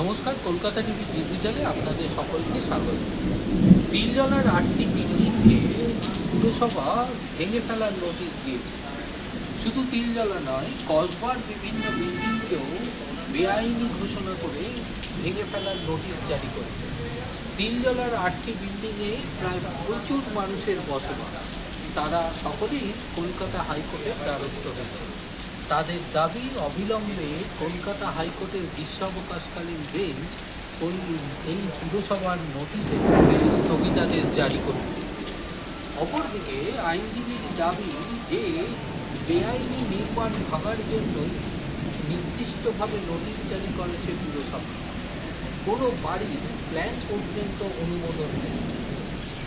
নমস্কার, কলকাতা টিভি ডিজিটালে আপনাদের সকলকে স্বাগত। তিলজলার ৮টি বিল্ডিংকে পুরসভা ভেঙে ফেলার নোটিশ দিয়েছে। শুধু তিলজলা নয়, কসবার বিভিন্ন বিল্ডিংকেও বেআইনি ঘোষণা করে ভেঙে ফেলার নোটিশ জারি করেছে। তিলজলার ৮টি বিল্ডিংয়ে প্রায় প্রচুর মানুষের বসবাস। তারা সকলেই কলকাতা হাইকোর্টের দ্বারস্থ হয়েছে। তাদের দাবি, অবিলম্বে কলকাতা হাইকোর্টের গ্রীষ্মাবকাশকালীন বেঞ্চ এই পুরসভার নোটিশে স্থগিতাদেশ জারি করবে। অপরদিকে আইনজীবীর দাবি যে বেআইনি নির্মাণ ভাঙার জন্য নির্দিষ্টভাবে নোটিশ জারি করেছে পুরসভা। কোনো বাড়ির প্ল্যান পর্যন্ত অনুমোদন নেই।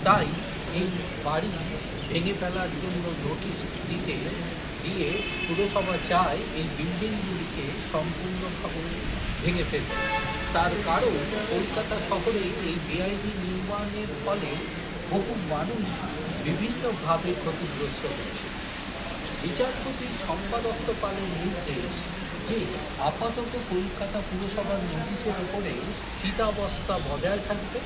তাই এই বাড়ি ভেঙে ফেলার জন্য নোটিশ দিয়ে পুরসভা চায় এই বিল্ডিংগুলিকে সম্পূর্ণভাবে ভেঙে ফেলতে। তার কারণ, কলকাতা শহরে এই বেআইনি নির্মাণের ফলে বহু মানুষ বিভিন্নভাবে ক্ষতিগ্রস্ত হচ্ছে। বিচারপতি শম্পা দত্ত পালের নির্দেশ যে আপাতত কলকাতা পুরসভার নোটিশের উপরে স্থিতাবস্থা বজায় থাকবে,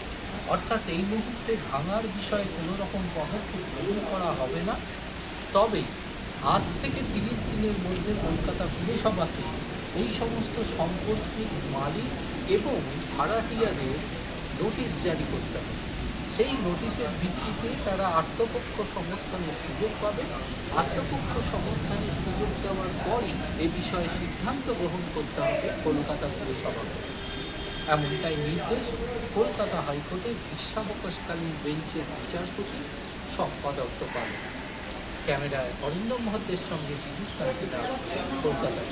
অর্থাৎ এই মুহূর্তে ভাঙার বিষয়ে কোনো রকম পদক্ষেপ গ্রহণ করা হবে না। তবে আজ থেকে ৩০ দিনের মধ্যে কলকাতা পুরসভাকে ওই সমস্ত সম্পত্তির মালিক এবং ভাড়াটিয়াদের নোটিশ জারি করতে হবে। সেই নোটিশের ভিত্তিতে তারা আত্মপক্ষ সমর্থনের সুযোগ পাবে। আত্মপক্ষ সমর্থনের সুযোগ দেওয়ার পরই এ বিষয়ে সিদ্ধান্ত গ্রহণ করতে হবে কলকাতা পুরসভাকে। এমনটাই নির্দেশ কলকাতা হাইকোর্টের গ্রীষ্মাবকাশকালীন বেঞ্চের বিচারপতি শম্পা দত্ত পাল। ক্যামেরায় অরিন্দম মহন্তের সঙ্গে পীযূষ কান্তি দাস, কলকাতা।